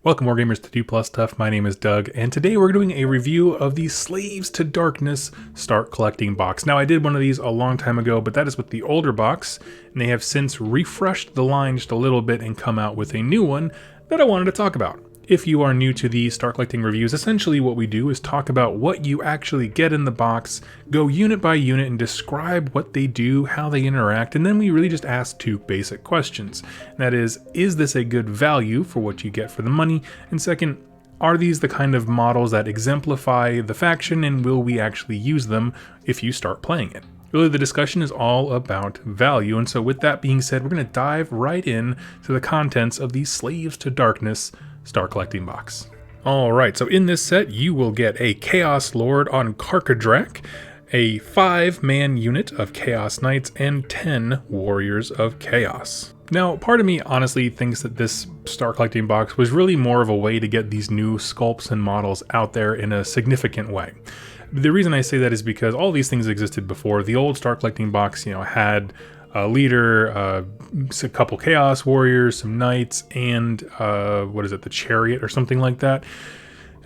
Welcome Wargamers to 2 Plus Stuff. My name is Doug, and today we're doing a review of the Slaves to Darkness Start Collecting box. Now I did one of these a long time ago, but that is with the older box, and they have since refreshed the line just a little bit and come out with a new one that I wanted to talk about. If you are new to the Start Collecting reviews, essentially what we do is talk about what you actually get in the box, go unit by unit and describe what they do, how they interact, and then we really just ask two basic questions. And that is this a good value for what you get for the money? And second, are these the kind of models that exemplify the faction, and will we actually use them if you start playing it? Really, the discussion is all about value, and so with that being said, we're going to dive right in to the contents of the Slaves to Darkness Start Collecting box. Alright, so in this set you will get a Chaos Lord on Karkadrak, a 5-man unit of Chaos Knights, and 10 Warriors of Chaos. Now, part of me honestly thinks that this Start Collecting box was really more of a way to get these new sculpts and models out there in a significant way. The reason I say that is because all these things existed before. The old Start Collecting box, had a leader, a couple Chaos Warriors, some Knights, and the Chariot or something like that.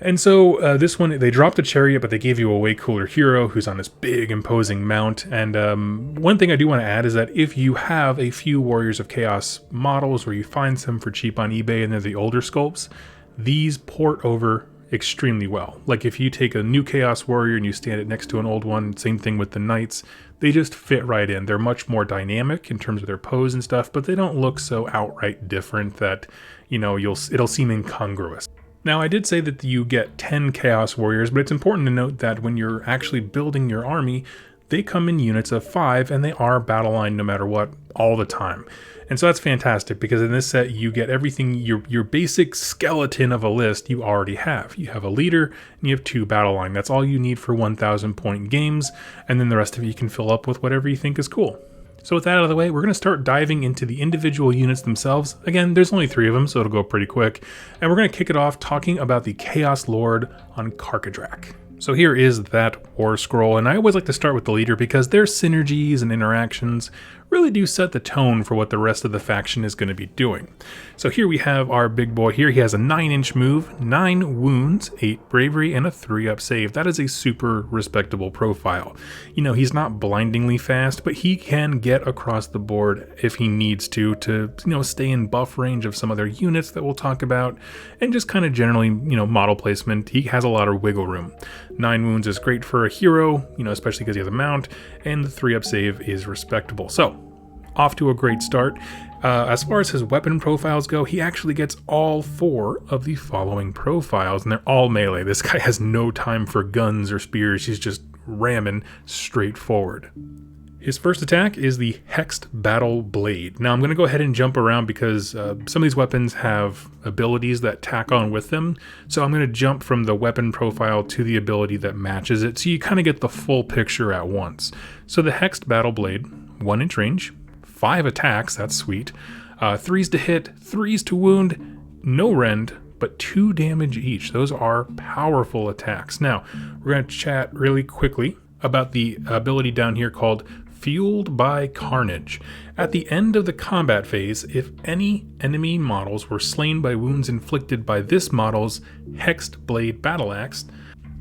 And so this one, they dropped the Chariot, but they gave you a way cooler hero who's on this big imposing mount. And one thing I do want to add is that if you have a few Warriors of Chaos models or you find some for cheap on eBay and they're the older sculpts, these port over extremely well. Like if you take a new Chaos Warrior and you stand it next to an old one, same thing with the Knights, they just fit right in. They're much more dynamic in terms of their pose and stuff, but they don't look so outright different that, it'll seem incongruous. Now, I did say that you get 10 Chaos Warriors, but it's important to note that when you're actually building your army, they come in units of 5 and they are battle line no matter what all the time. And so that's fantastic because in this set you get everything, your basic skeleton of a list you already have. You have a leader and you have 2 battle line. That's all you need for 1,000 point games, and then the rest of it you can fill up with whatever you think is cool. So with that out of the way, we're going to start diving into the individual units themselves. Again, there's only 3 of them, so it'll go pretty quick. And we're going to kick it off talking about the Chaos Lord on Karkadrak. So here is that war scroll, and I always like to start with the leader because their synergies and interactions really do set the tone for what the rest of the faction is going to be doing. So here we have our big boy here. He has a 9-inch move, 9 wounds, 8 bravery, and a 3-up save. That is a super respectable profile. He's not blindingly fast, but he can get across the board if he needs to stay in buff range of some other units that we'll talk about, and just kind of generally, model placement. He has a lot of wiggle room. 9 wounds is great for a hero, especially because he has a mount, and the 3-up save is respectable. So, off to a great start. As far as his weapon profiles go, he actually gets all 4 of the following profiles, and they're all melee. This guy has no time for guns or spears. He's just ramming straight forward. His first attack is the Hexed Battle Blade. Now I'm going to go ahead and jump around because some of these weapons have abilities that tack on with them. So I'm going to jump from the weapon profile to the ability that matches it, so you kind of get the full picture at once. So the Hexed Battle Blade, 1-inch range, 5 attacks, that's sweet, 3s to hit, 3s to wound, no rend, but 2 damage each. Those are powerful attacks. Now, we're going to chat really quickly about the ability down here called Fueled by Carnage. At the end of the combat phase, if any enemy models were slain by wounds inflicted by this model's Hexed Blade Battle Axe,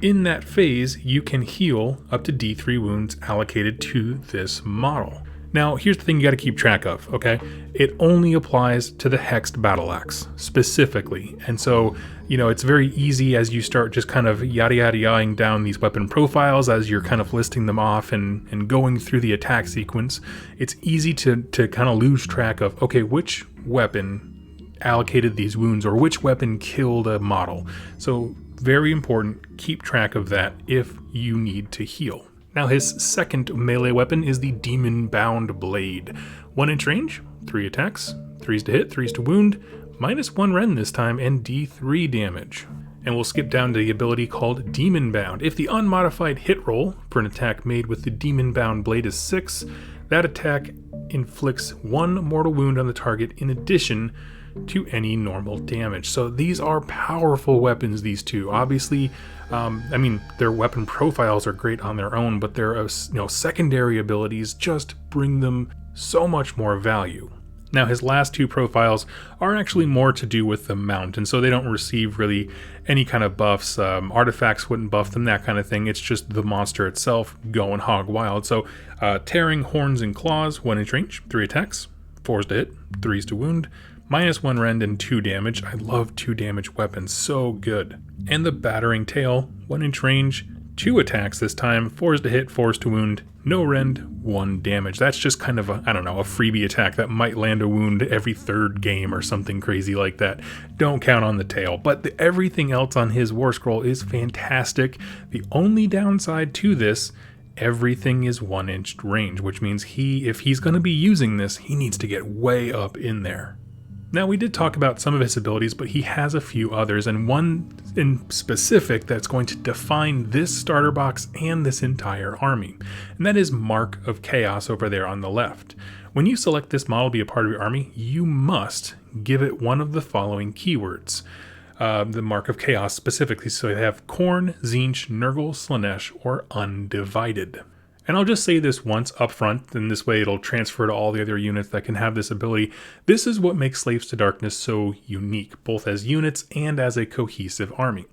in that phase you can heal up to D3 wounds allocated to this model. Now, here's the thing you got to keep track of, okay? It only applies to the Hexed Battle Axe specifically. And so, it's very easy as you start just kind of yada-yada-yaing down these weapon profiles as you're kind of listing them off and going through the attack sequence. It's easy to kind of lose track of, okay, which weapon allocated these wounds or which weapon killed a model. So, very important, keep track of that if you need to heal. Now his second melee weapon is the Demon Bound Blade. 1-inch range, 3 attacks, 3s to hit, 3s to wound, -1 rend this time, and D3 damage. And we'll skip down to the ability called Demon Bound. If the unmodified hit roll for an attack made with the Demon Bound Blade is 6, that attack inflicts 1 mortal wound on the target in addition to any normal damage. So these are powerful weapons, these two. Obviously, their weapon profiles are great on their own, but their secondary abilities just bring them so much more value. Now his last two profiles are actually more to do with the mount, and so they don't receive really any kind of buffs. Artifacts wouldn't buff them, that kind of thing. It's just the monster itself going hog wild. So tearing, horns, and claws, 1 inch range, 3 attacks, 4s to hit, 3s to wound, -1 rend and 2 damage. I love 2 damage weapons, so good. And the battering tail, 1 inch range, 2 attacks this time, 4s to hit, 4s to wound, no rend, 1 damage. That's just kind of a, I don't know, a freebie attack that might land a wound every 3rd game or something crazy like that. Don't count on the tail. But everything else on his War Scroll is fantastic. The only downside to this, everything is 1 inch range, which means if he's going to be using this, he needs to get way up in there. Now, we did talk about some of his abilities, but he has a few others, and one in specific that's going to define this starter box and this entire army, and that is Mark of Chaos over there on the left. When you select this model to be a part of your army, you must give it one of the following keywords. The Mark of Chaos specifically, so you have Khorne, Tzeentch, Nurgle, Slaanesh, or Undivided. And I'll just say this once up front, and this way it'll transfer to all the other units that can have this ability. This is what makes Slaves to Darkness so unique, both as units and as a cohesive army.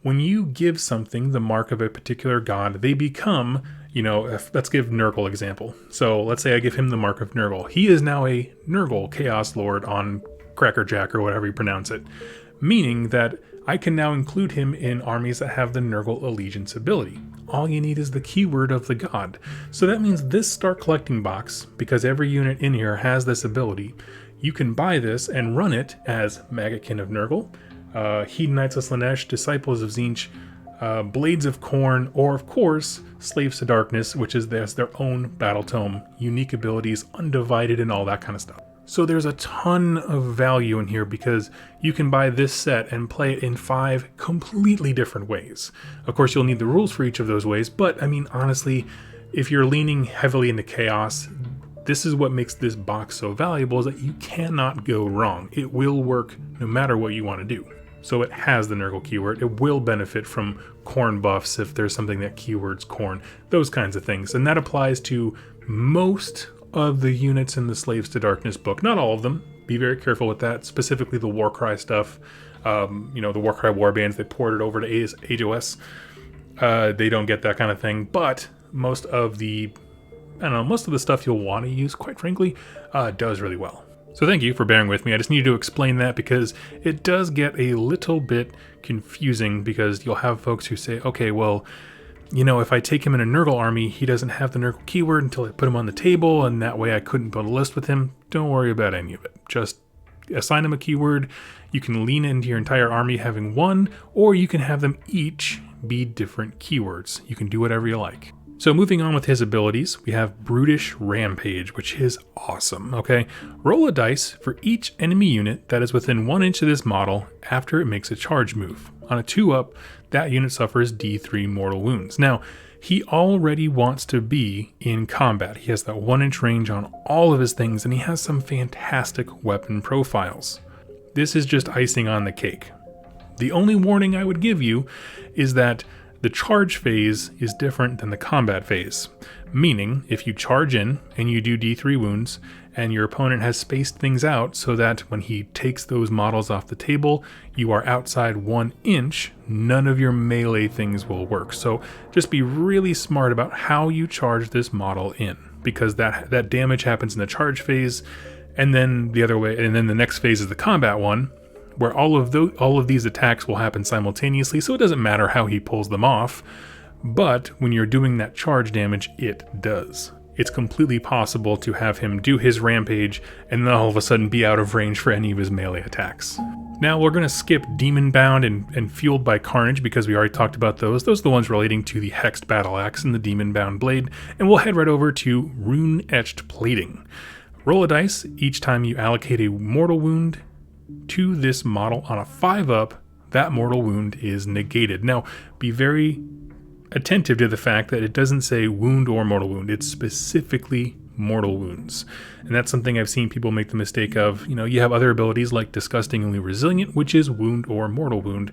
When you give something the mark of a particular god, they become, let's give Nurgle example. So let's say I give him the mark of Nurgle. He is now a Nurgle Chaos Lord on Crackerjack or whatever you pronounce it, meaning that I can now include him in armies that have the Nurgle Allegiance ability. All you need is the keyword of the god. So that means this Start Collecting box, because every unit in here has this ability, you can buy this and run it as Maggotkin of Nurgle, Hedonites of Slaanesh, Disciples of Tzeentch, Blades of Khorne, or of course, Slaves to Darkness, which is their own battle tome, unique abilities, Undivided, and all that kind of stuff. So there's a ton of value in here because you can buy this set and play it in 5 completely different ways. Of course, you'll need the rules for each of those ways, but I mean, honestly, if you're leaning heavily into chaos, this is what makes this box so valuable, is that you cannot go wrong. It will work no matter what you want to do. So it has the Nurgle keyword. It will benefit from Khorne buffs if there's something that keywords Khorne, those kinds of things. And that applies to most of the units in the Slaves to Darkness book. Not all of them. Be very careful with that. Specifically the Warcry stuff. The Warcry warbands, they ported over to Age OS. They don't get that kind of thing. But most of the stuff you'll want to use, quite frankly, does really well. So thank you for bearing with me. I just needed to explain that because it does get a little bit confusing, because you'll have folks who say, okay, well, if I take him in a Nurgle army, he doesn't have the Nurgle keyword until I put him on the table, and that way I couldn't build a list with him. Don't worry about any of it. Just assign him a keyword. You can lean into your entire army having one, or you can have them each be different keywords. You can do whatever you like. So moving on with his abilities, we have Brutish Rampage, which is awesome, okay? Roll a dice for each enemy unit that is within 1 inch of this model after it makes a charge move. On a 2-up, that unit suffers D3 mortal wounds. Now, he already wants to be in combat. He has that 1 inch range on all of his things, and he has some fantastic weapon profiles. This is just icing on the cake. The only warning I would give you is that the charge phase is different than the combat phase, meaning if you charge in and you do D3 wounds and your opponent has spaced things out so that when he takes those models off the table, you are outside 1 inch, none of your melee things will work. So just be really smart about how you charge this model in, because that damage happens in the charge phase, and then the other way, and then the next phase is the combat one, where all of these attacks will happen simultaneously, so it doesn't matter how he pulls them off, but when you're doing that charge damage, it does. It's completely possible to have him do his rampage and then all of a sudden be out of range for any of his melee attacks. Now we're going to skip Demon Bound and Fueled by Carnage because we already talked about those. Those are the ones relating to the Hexed Battle Axe and the Demon Bound Blade, and we'll head right over to Rune Etched Plating. Roll a dice each time you allocate a mortal wound to this model. On a 5-up, that mortal wound is negated. Now, be very attentive to the fact that it doesn't say wound or mortal wound. It's specifically mortal wounds. And that's something I've seen people make the mistake of. You have other abilities like Disgustingly Resilient, which is wound or mortal wound.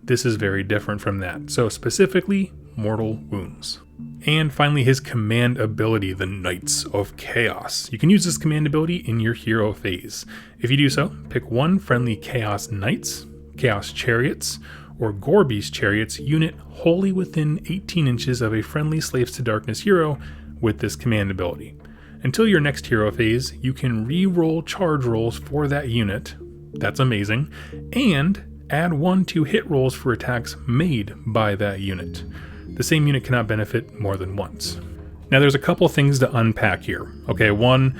this is very different from that. So specifically, mortal wounds. And finally, his command ability, the Knights of Chaos. You can use this command ability in your hero phase. If you do so, pick one friendly Chaos Knights, Chaos Chariots, or Gorby's Chariots unit wholly within 18 inches of a friendly Slaves to Darkness hero with this command ability. Until your next hero phase, you can re-roll charge rolls for that unit. That's amazing. And add 1 to hit rolls for attacks made by that unit. The same unit cannot benefit more than once. Now there's a couple things to unpack here. Okay, one,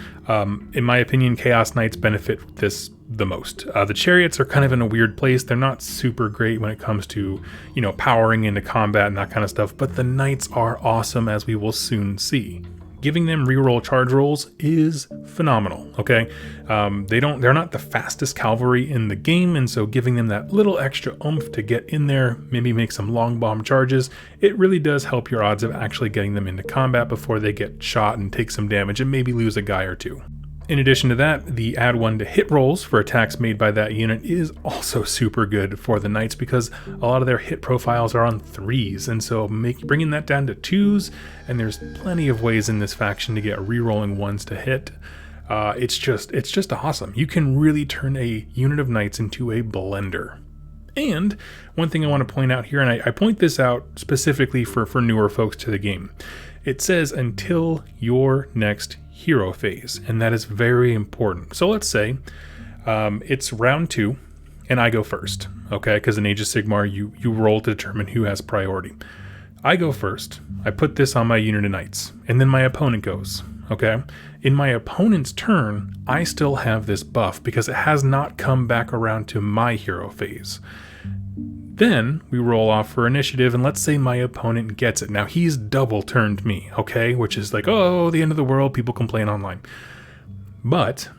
in my opinion, Chaos Knights benefit this the most. The Chariots are kind of in a weird place. They're not super great when it comes to, powering into combat and that kind of stuff, but the Knights are awesome, as we will soon see. Giving them reroll charge rolls is phenomenal, okay? They're not the fastest cavalry in the game, and so giving them that little extra oomph to get in there, maybe make some long bomb charges, it really does help your odds of actually getting them into combat before they get shot and take some damage and maybe lose a guy or two. In addition to that, the add 1 to hit rolls for attacks made by that unit is also super good for the Knights because a lot of their hit profiles are on 3s, and so bringing that down to 2s, and there's plenty of ways in this faction to get re-rolling 1s to hit. It's just awesome. You can really turn a unit of Knights into a blender. And one thing I want to point out here, and I point this out specifically for newer folks to the game, it says until your next hero phase, and that is very important. So let's say it's round 2 and I go first, okay? Because in Age of Sigmar, you roll to determine who has priority. I go first, I put this on my unit of Knights, and then my opponent goes, okay? In my opponent's turn, I still have this buff because it has not come back around to my hero phase. Then we roll off for initiative, and let's say my opponent gets it. Now he's double turned me, okay? Which is like, oh, the end of the world, people complain online. But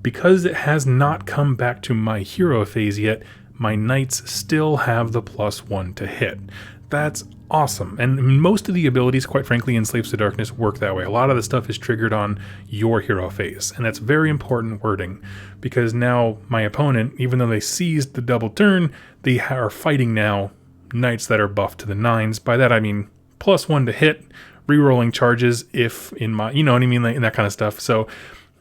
because it has not come back to my hero phase yet, my Knights still have the +1 to hit. That's awesome. And most of the abilities, quite frankly, in Slaves to Darkness work that way. A lot of the stuff is triggered on your hero phase, and that's very important wording, because now my opponent, even though they seized the double turn, they are fighting now Knights that are buffed to the 9s. By that I mean +1 to hit, re-rolling charges if in my, you know what I mean, like, and that kind of stuff. So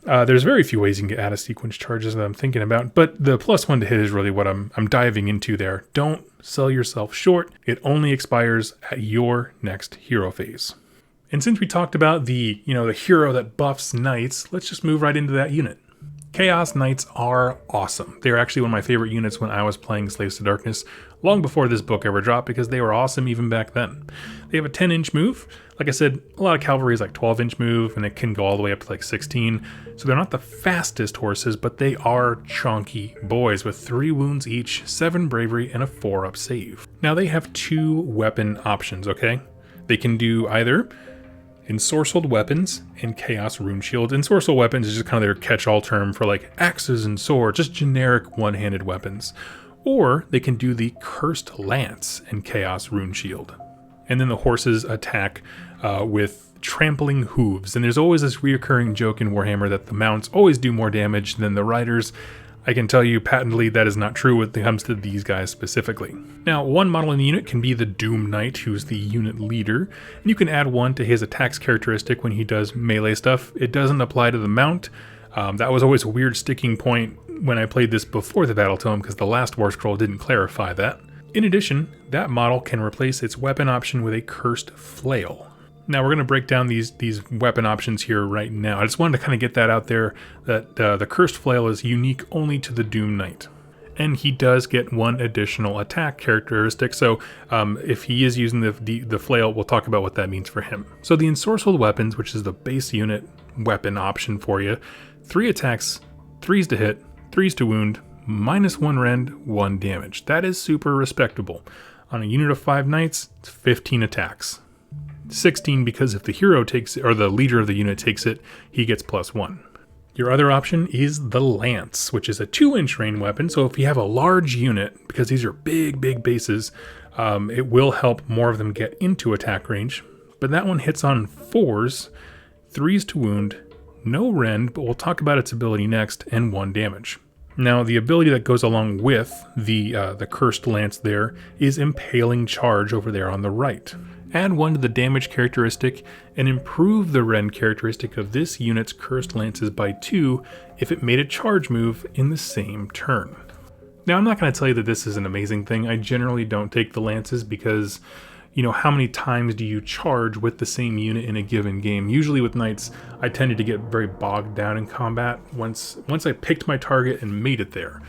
there's very few ways you can get out of sequence charges that I'm thinking about, but the +1 to hit is really what I'm diving into there. Don't sell yourself short. It only expires at your next hero phase. And since we talked about the hero that buffs Knights, let's just move right into that unit. Chaos Knights are awesome. They're actually one of my favorite units when I was playing Slaves to Darkness, long before this book ever dropped, because they were awesome even back then. They have a 10-inch move. Like I said, a lot of cavalry is like 12-inch move, and it can go all the way up to like 16. So they're not the fastest horses, but they are chunky boys with 3 wounds each, 7 bravery, and a 4-up save. Now they have 2 weapon options, okay? They can do either ensorcelled weapons and chaos rune shield. Ensorcelled weapons is just kind of their catch-all term for like axes and swords, just generic one-handed weapons. Or they can do the cursed lance and chaos rune shield. And then the horses attack with trampling hooves. And there's always this reoccurring joke in Warhammer that the mounts always do more damage than the riders. I can tell you patently that is not true when it comes to these guys specifically. Now, one model in the unit can be the Doom Knight, who's the unit leader, and you can add 1 to his attacks characteristic when he does melee stuff. It doesn't apply to the mount. That was always a weird sticking point when I played this before the Battle Tome, because the last War Scroll didn't clarify that. In addition, that model can replace its weapon option with a cursed flail. Now we're going to break down these weapon options here right now. I just wanted to kind of get that out there, that the Cursed Flail is unique only to the Doom Knight. And he does get 1 additional attack characteristic, so if he is using the flail, we'll talk about what that means for him. So the Ensorcelled Weapons, which is the base unit weapon option for you, 3 attacks, 3s to hit, 3s to wound, -1 rend, 1 damage. That is super respectable. On a unit of 5 Knights, it's 15 attacks. 16 because if the hero takes it, or the leader of the unit takes it, he gets +1. Your other option is the Lance, which is a 2-inch range weapon. So if you have a large unit, because these are big bases, it will help more of them get into attack range. But that one hits on 4s, 3s to wound, no rend, but we'll talk about its ability next, and 1 damage. Now, the ability that goes along with the Cursed Lance there is Impaling Charge over there on the right. Add 1 to the damage characteristic and improve the rend characteristic of this unit's Cursed Lances by 2 if it made a charge move in the same turn. Now, I'm not going to tell you that this is an amazing thing. I generally don't take the Lances because, you know, how many times do you charge with the same unit in a given game? Usually with Knights, I tended to get very bogged down in combat once I picked my target and made it there.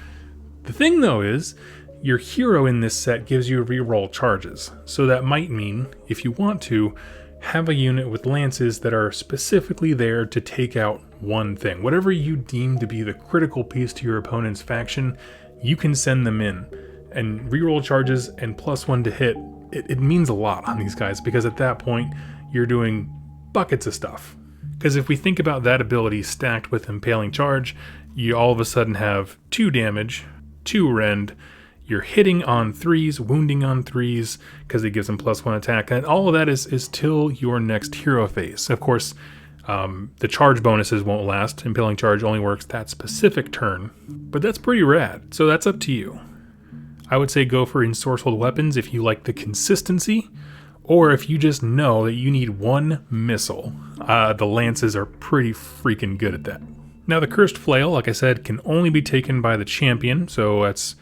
The thing, though, is your hero in this set gives you reroll charges. So that might mean, if you want to, have a unit with Lances that are specifically there to take out one thing. Whatever you deem to be the critical piece to your opponent's faction, you can send them in. And reroll charges and +1 to hit, it means a lot on these guys, because at that point, you're doing buckets of stuff. Because if we think about that ability stacked with Impaling Charge, you all of a sudden have 2 damage, 2 rend, you're hitting on 3s, wounding on 3s, because it gives them +1 attack, and all of that is till your next hero phase. Of course, the charge bonuses won't last. Impaling Charge only works that specific turn, but that's pretty rad, so that's up to you. I would say go for ensorcelled weapons if you like the consistency, or if you just know that you need 1 missile. The Lances are pretty freaking good at that. Now, the Cursed Flail, like I said, can only be taken by the champion, so that's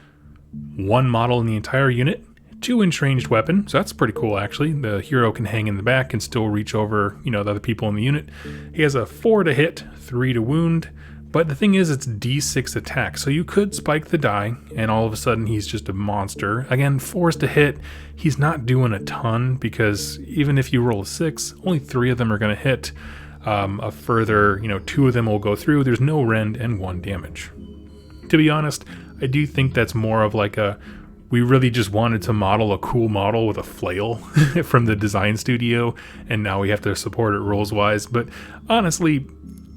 1 model in the entire unit. 2 inch ranged weapon, so that's pretty cool actually. The hero can hang in the back and still reach over, you know, the other people in the unit. He has a 4 to hit, 3 to wound, but the thing is it's D6 attack, so you could spike the die and all of a sudden he's just a monster. Again, 4s to hit, he's not doing a ton because even if you roll a 6, only 3 of them are going to hit. A further, 2 of them will go through. There's no rend and 1 damage. To be honest, I do think that's more of like we really just wanted to model a cool model with a flail from the design studio, and now we have to support it rules-wise. But honestly,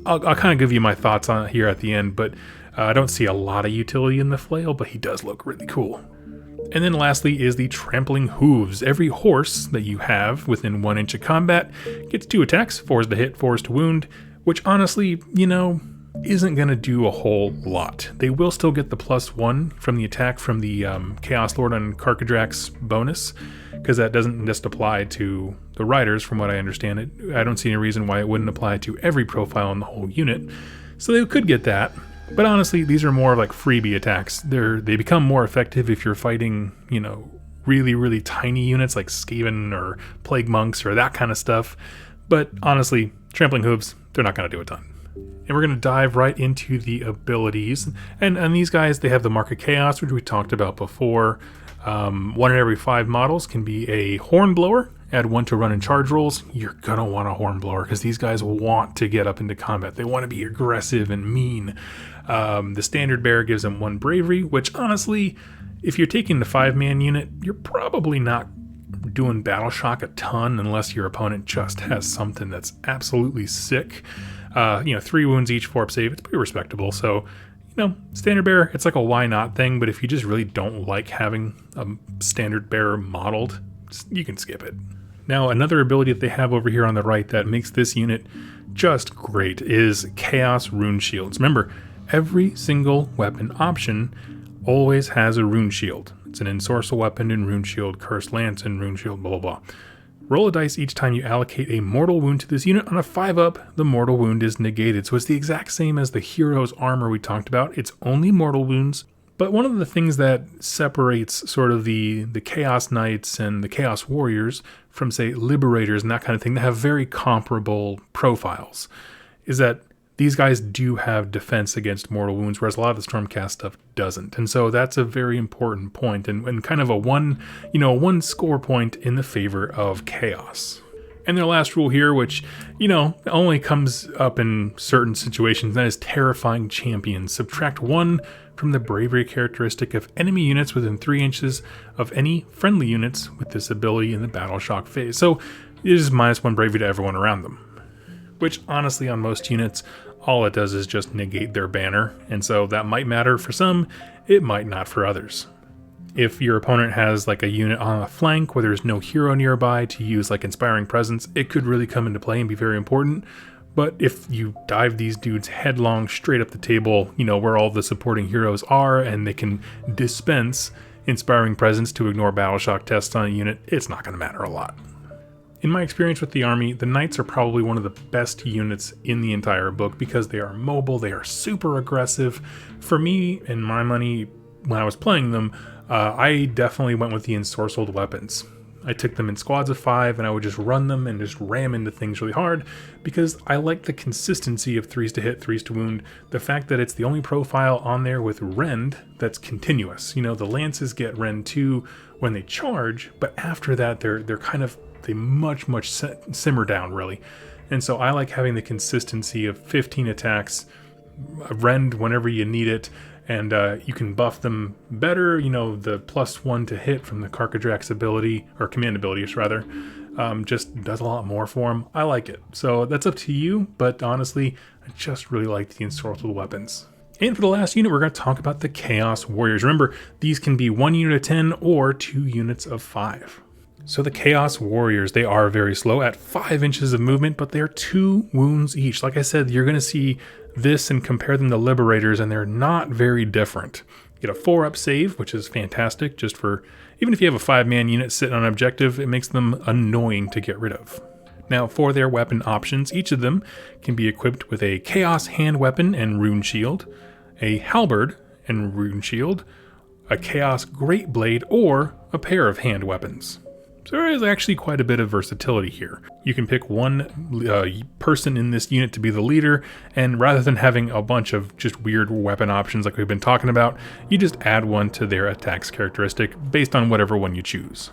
I'll kind of give you my thoughts on it here at the end, but I don't see a lot of utility in the flail, but he does look really cool. And then lastly is the Trampling Hooves. Every horse that you have within 1 inch of combat gets 2 attacks, 4s to hit, 4s to wound, which honestly, isn't going to do a whole lot. They will still get the +1 from the attack from the Chaos Lord on Karkadrax bonus, because that doesn't just apply to the riders from what I understand it. I don't see any reason why it wouldn't apply to every profile in the whole unit. So they could get that. But honestly, these are more like freebie attacks. They become more effective if you're fighting, really, really tiny units like Skaven or Plague Monks or that kind of stuff. But honestly, Trampling Hooves, they're not going to do a ton. And we're going to dive right into the abilities. And these guys, they have the Mark of Chaos, which we talked about before. 1 in every 5 models can be a Hornblower. Add 1 to run and charge rolls. You're going to want a Hornblower because these guys want to get up into combat. They want to be aggressive and mean. The Standard Bearer gives them 1 bravery, which honestly, if you're taking the 5-man unit, you're probably not doing Battle Shock a ton unless your opponent just has something that's absolutely sick. 3 wounds each, 4 up save. It's pretty respectable. So, Standard Bearer, it's like a why not thing, but if you just really don't like having a Standard Bearer modeled, you can skip it. Now, another ability that they have over here on the right that makes this unit just great is Chaos Rune Shields. Remember, every single weapon option always has a Rune Shield. It's an Ensorcel weapon and Rune Shield, Cursed Lance and Rune Shield, blah, blah, blah. Roll a dice each time you allocate a mortal wound to this unit. On a 5-up, the mortal wound is negated. So it's the exact same as the hero's armor we talked about. It's only mortal wounds. But one of the things that separates sort of the Chaos Knights and the Chaos Warriors from, say, Liberators and that kind of thing that have very comparable profiles is that these guys do have defense against mortal wounds, whereas a lot of the Stormcast stuff doesn't. And so that's a very important point and kind of a one score point in the favor of Chaos. And their last rule here, which, only comes up in certain situations, that is Terrifying Champions. Subtract 1 from the bravery characteristic of enemy units within 3 inches of any friendly units with this ability in the Battle Shock phase. So it is -1 bravery to everyone around them, which honestly on most units, all it does is just negate their banner. And so that might matter for some, it might not for others. If your opponent has like a unit on a flank where there's no hero nearby to use like Inspiring Presence, it could really come into play and be very important. But if you dive these dudes headlong straight up the table, you know, where all the supporting heroes are, and they can dispense Inspiring Presence to ignore battle shock tests on a unit, it's not going to matter a lot. In my experience with the army, the Knights are probably one of the best units in the entire book because they are mobile, they are super aggressive. For me, and my money, when I was playing them, I definitely went with the ensorcelled weapons. I took them in squads of 5 and I would just run them and just ram into things really hard because I like the consistency of 3s to hit, 3s to wound. The fact that it's the only profile on there with rend that's continuous. You know, the lances get rend 2 when they charge, but after that they much simmer down really. And so I like having the consistency of 15 attacks, rend whenever you need it, and you can buff them better. You know, the +1 to hit from the Karkadrax ability, or command abilities rather, just does a lot more for them. I like it. So that's up to you, but honestly, I just really like the ensorcelled weapons. And for the last unit, we're going to talk about the Chaos Warriors. Remember, these can be 1 unit of 10 or 2 units of 5. So the Chaos Warriors, they are very slow at 5 inches of movement, but they're 2 wounds each. Like I said, you're going to see this and compare them to Liberators, and they're not very different. You get a 4-up save, which is fantastic, just for, even if you have a 5-man unit sitting on an objective, it makes them annoying to get rid of. Now, for their weapon options, each of them can be equipped with a Chaos Hand Weapon and Rune Shield, a Halberd and Rune Shield, a Chaos Great Blade, or a pair of hand weapons. So there is actually quite a bit of versatility here. You can pick one person in this unit to be the leader, and rather than having a bunch of just weird weapon options like we've been talking about, you just add one to their attacks characteristic based on whatever one you choose.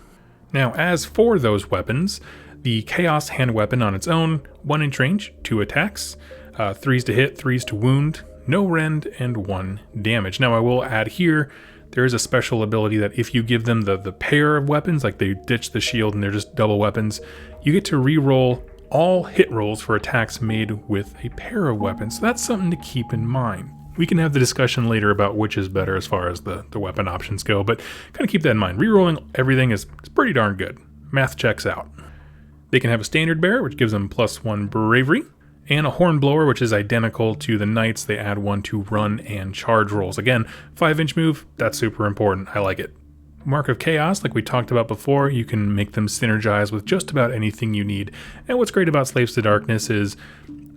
Now, as for those weapons, the Chaos Hand Weapon on its own, 1 inch range, 2 attacks, 3s to hit, 3s to wound, no rend, and 1 damage. Now I will add here, there is a special ability that if you give them the pair of weapons, like they ditch the shield and they're just double weapons, you get to re-roll all hit rolls for attacks made with a pair of weapons. So that's something to keep in mind. We can have the discussion later about which is better as far as the weapon options go, but kind of keep that in mind. Re-rolling everything is pretty darn good. Math checks out. They can have a standard bearer, which gives them +1 bravery, and a hornblower, which is identical to the Knights. They add 1 to run and charge rolls. Again, 5-inch move, that's super important. I like it. Mark of Chaos, like we talked about before, you can make them synergize with just about anything you need. And what's great about Slaves to Darkness is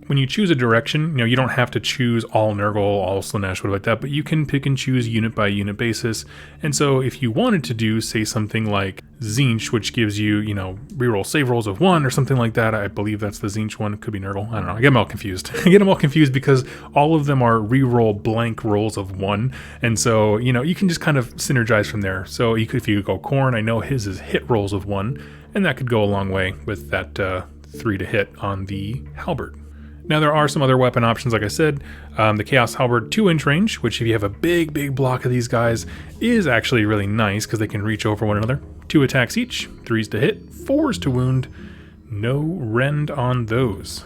when you choose a direction, you don't have to choose all Nurgle, all Slaanesh, whatever like that, but you can pick and choose unit by unit basis. And so if you wanted to do, say, something like Tzeentch, which gives you, reroll save rolls of 1 or something like that, I believe that's the Tzeentch one, could be Nurgle, I don't know, I get them all confused. I get them all confused because all of them are reroll blank rolls of 1, and so, you can just kind of synergize from there. So if you go Khorne, I know his is hit rolls of 1, and that could go a long way with that 3 to hit on the Halberd. Now there are some other weapon options, like I said. The Chaos Halberd 2-inch range, which if you have a big block of these guys, is actually really nice because they can reach over one another. 2 attacks each, 3s to hit, 4s to wound, no rend on those.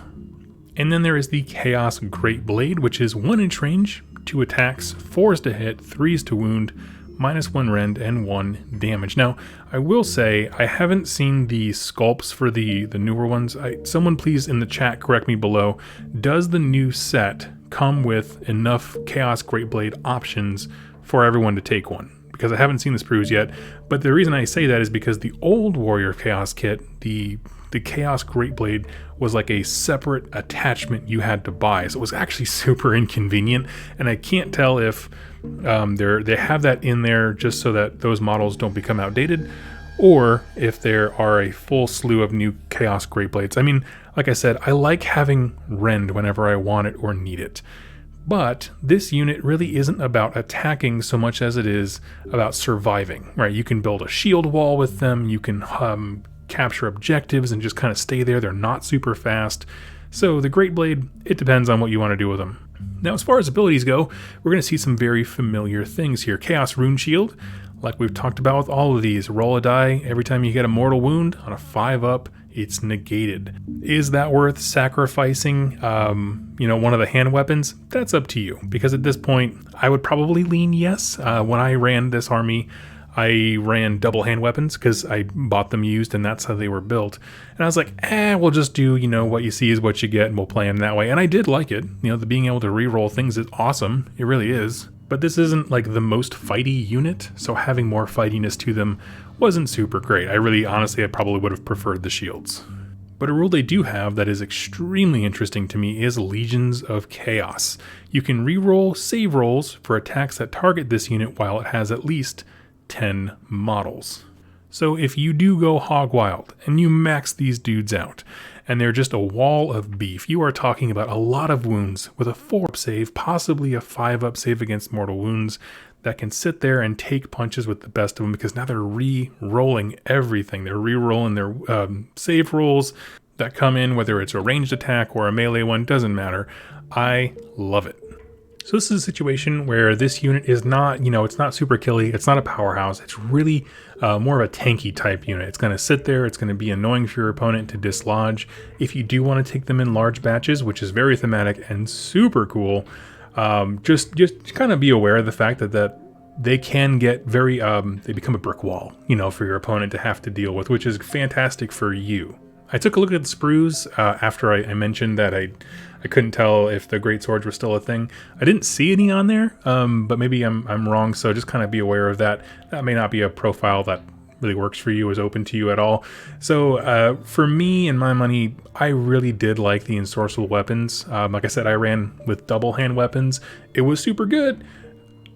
And then there is the Chaos Great Blade, which is 1-inch range, 2 attacks, 4s to hit, 3s to wound, -1 rend, and 1 damage. Now, I will say, I haven't seen the sculpts for the newer ones. Someone please in the chat correct me below. Does the new set come with enough Chaos Greatblade options for everyone to take one? Because I haven't seen the sprues yet, but the reason I say that is because the old Warrior of Chaos kit, the Chaos Greatblade was like a separate attachment you had to buy, so it was actually super inconvenient, and I can't tell if they have that in there just so that those models don't become outdated, or if there are a full slew of new Chaos Greatblades. I mean, like I said, I like having rend whenever I want it or need it. But this unit really isn't about attacking so much as it is about surviving, right? You can build a shield wall with them, you can capture objectives and just kind of stay there. They're not super fast. So the Great Blade, it depends on what you want to do with them. Now, as far as abilities go, we're going to see some very familiar things here. Chaos Rune Shield, like we've talked about with all of these. Roll a die, every time you get a mortal wound, on a 5-up, it's negated. Is that worth sacrificing, one of the hand weapons? That's up to you, because at this point, I would probably lean yes. When I ran this army, I ran double hand weapons because I bought them used and that's how they were built. And I was like, we'll just do, what you see is what you get and we'll play them that way. And I did like it. The being able to reroll things is awesome. It really is. But this isn't like the most fighty unit, so having more fightiness to them wasn't super great. I probably would have preferred the shields. But a rule they do have that is extremely interesting to me is Legions of Chaos. You can reroll save rolls for attacks that target this unit while it has at least 10 models. So if you do go hog wild and you max these dudes out, and they're just a wall of beef, you are talking about a lot of wounds with a 4-up save, possibly a 5-up save against mortal wounds, that can sit there and take punches with the best of them because now they're re-rolling everything. They're re-rolling their save rolls that come in, whether it's a ranged attack or a melee one, doesn't matter. I love it. So this is a situation where this unit is not, it's not super killy, it's not a powerhouse, it's really more of a tanky type unit. It's going to sit there, it's going to be annoying for your opponent to dislodge. If you do want to take them in large batches, which is very thematic and super cool, just kind of be aware of the fact that they can get very, they become a brick wall, for your opponent to have to deal with, which is fantastic for you. I took a look at the sprues after I mentioned that I couldn't tell if the great swords were still a thing. I didn't see any on there, but maybe I'm wrong, so just kind of be aware of that. That may not be a profile that really works for you, is open to you at all. So for me and my money, I really did like the ensorcelled weapons. Like I said, I ran with double hand weapons. It was super good,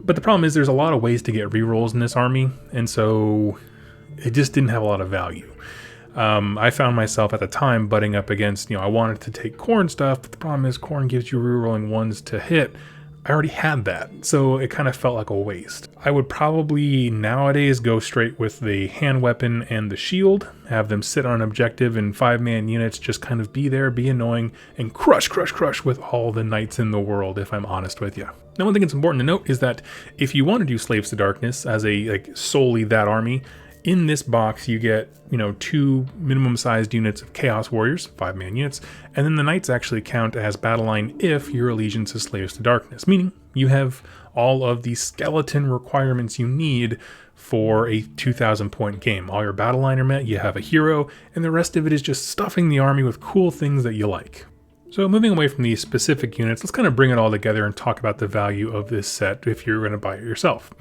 but the problem is there's a lot of ways to get rerolls in this army, and so it just didn't have a lot of value. I found myself at the time butting up against, I wanted to take Khorne stuff, but the problem is Khorne gives you rerolling ones to hit. I already had that, so it kind of felt like a waste. I would probably nowadays go straight with the hand weapon and the shield, have them sit on an objective in 5-man units, just kind of be there, be annoying, and crush with all the knights in the world, if I'm honest with you. Now, one thing that's important to note is that if you want to do Slaves to Darkness as solely that army, in this box, you get, 2 minimum-sized units of Chaos Warriors, 5-man units, and then the Knights actually count as battle line if your allegiance is Slaves to Darkness, meaning you have all of the skeleton requirements you need for a 2,000-point game. All your battle line are met, you have a hero, and the rest of it is just stuffing the army with cool things that you like. So moving away from these specific units, let's kind of bring it all together and talk about the value of this set if you're going to buy it yourself.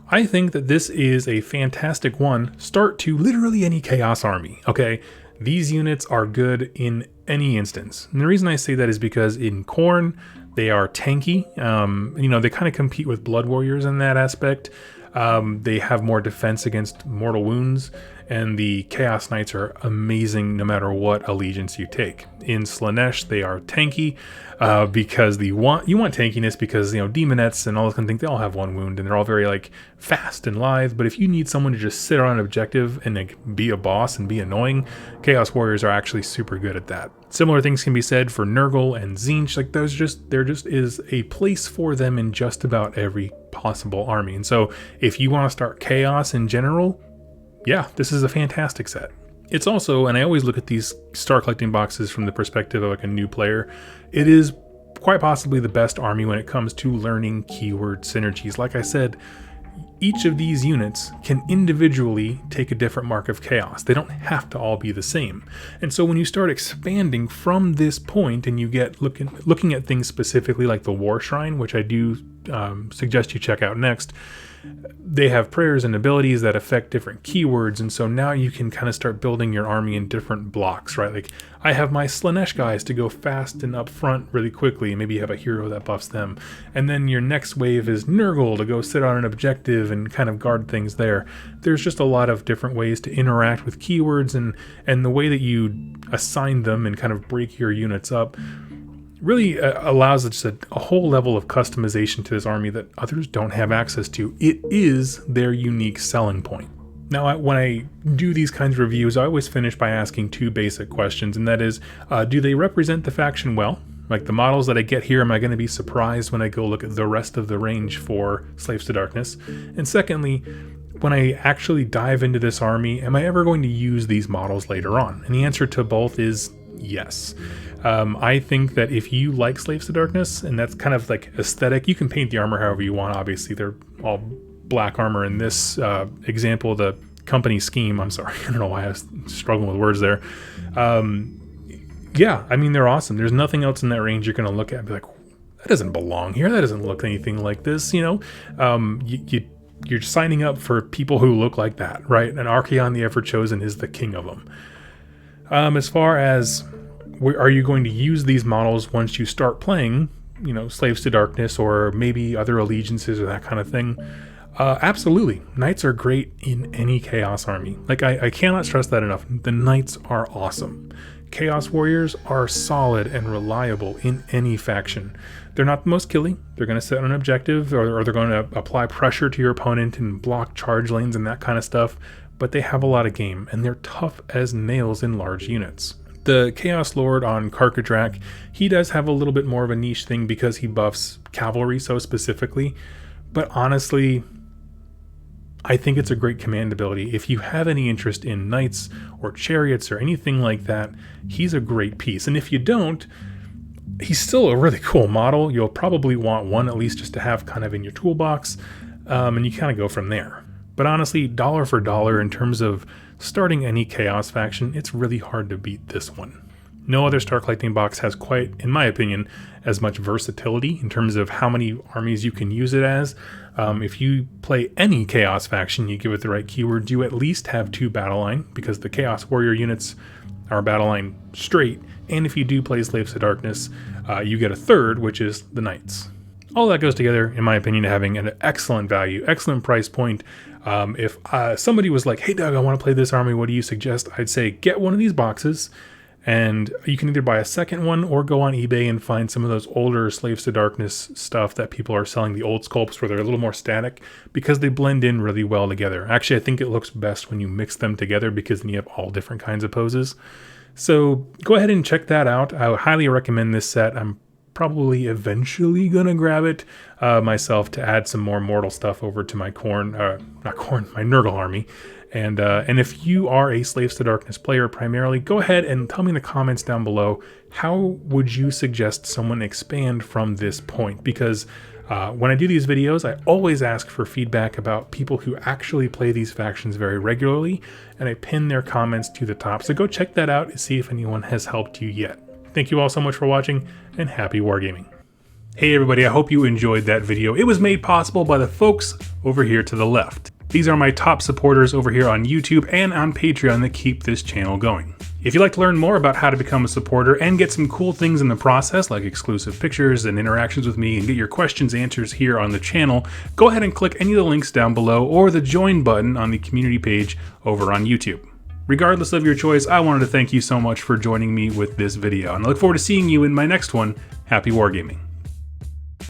I think that this is a fantastic start to literally any Chaos army, okay? These units are good in any instance. And the reason I say that is because in Khorne, they are tanky. They kind of compete with Blood Warriors in that aspect. They have more defense against mortal wounds, and the Chaos Knights are amazing no matter what allegiance you take. In Slaanesh, they are tanky because you want tankiness because, Demonettes and all those kind of things, they all have 1 wound, and they're all very, fast and lithe. But if you need someone to just sit on an objective and, be a boss and be annoying, Chaos Warriors are actually super good at that. Similar things can be said for Nurgle and Tzeentch. There just is a place for them in just about every possible army. And so if you want to start Chaos in general, yeah, this is a fantastic set. It's also, and I always look at these star collecting boxes from the perspective of a new player, it is quite possibly the best army when it comes to learning keyword synergies. Like I said, each of these units can individually take a different mark of chaos. They don't have to all be the same. And so when you start expanding from this point and you get looking at things specifically like the War Shrine, which I do suggest you check out next, they have prayers and abilities that affect different keywords, and so now you can kind of start building your army in different blocks, right? Like I have my Slaanesh guys to go fast and up front really quickly, and maybe you have a hero that buffs them, and then your next wave is Nurgle to go sit on an objective and kind of guard things there. There's just a lot of different ways to interact with keywords, and the way that you assign them and kind of break your units up really allows just a whole level of customization to this army that others don't have access to. It is their unique selling point. Now, when I do these kinds of reviews, I always finish by asking 2 basic questions, and that is, do they represent the faction well? Like the models that I get here, am I going to be surprised when I go look at the rest of the range for Slaves to Darkness? And secondly, when I actually dive into this army, am I ever going to use these models later on? And the answer to both is yes. I think that if you like Slaves to Darkness, and that's kind of like aesthetic, you can paint the armor however you want. Obviously, they're all black armor in this example, the company scheme. I'm sorry, I don't know why I was struggling with words there. Yeah, I mean, they're awesome. There's nothing else in that range you're going to look at and be like, that doesn't belong here. That doesn't look anything like this, you know? You're signing up for people who look like that, right? And Archaon the Everchosen is the king of them. As far as are you going to use these models once you start playing, you know, Slaves to Darkness or maybe other allegiances or that kind of thing? Absolutely. Knights are great in any Chaos army. Like, I cannot stress that enough. The Knights are awesome. Chaos Warriors are solid and reliable in any faction. They're not the most killy. They're going to set an objective, or they're going to apply pressure to your opponent and block charge lanes and that kind of stuff, but they have a lot of game, and they're tough as nails in large units. The Chaos Lord on Karkadrak, he does have a little bit more of a niche thing because he buffs cavalry so specifically, but honestly, I think it's a great command ability. If you have any interest in knights or chariots or anything like that, he's a great piece. And if you don't, he's still a really cool model. You'll probably want one at least just to have kind of in your toolbox, and you kind of go from there. But honestly, dollar for dollar in terms of starting any Chaos faction, it's really hard to beat this one. No other Star Collecting box has quite, in my opinion, as much versatility in terms of how many armies you can use it as. If you play any Chaos faction, you give it the right keywords, you at least have 2 battle line, because the Chaos Warrior units are battle line straight, and if you do play Slaves to Darkness, you get a 3rd, which is the Knights. All that goes together, in my opinion, to having an excellent value, excellent price point. If somebody was like, hey Doug, I want to play this army, what do you suggest? I'd say get one of these boxes, and you can either buy a second one or go on eBay and find some of those older Slaves to Darkness stuff that people are selling, the old sculpts where they're a little more static, because they blend in really well together. Actually, I think it looks best when you mix them together because then you have all different kinds of poses. So go ahead and check that out. I would highly recommend this set. I'm probably eventually gonna grab it myself to add some more mortal stuff over to my my Nurgle army. And if you are a Slaves to Darkness player primarily, go ahead and tell me in the comments down below, how would you suggest someone expand from this point? Because when I do these videos, I always ask for feedback about people who actually play these factions very regularly, and I pin their comments to the top. So go check that out and see if anyone has helped you yet. Thank you all so much for watching, and happy wargaming. Hey everybody, I hope you enjoyed that video. It was made possible by the folks over here to the left. These are my top supporters over here on YouTube and on Patreon that keep this channel going. If you'd like to learn more about how to become a supporter and get some cool things in the process, like exclusive pictures and interactions with me, and get your questions answered here on the channel, go ahead and click any of the links down below or the join button on the community page over on YouTube. Regardless of your choice, I wanted to thank you so much for joining me with this video, and I look forward to seeing you in my next one. Happy wargaming.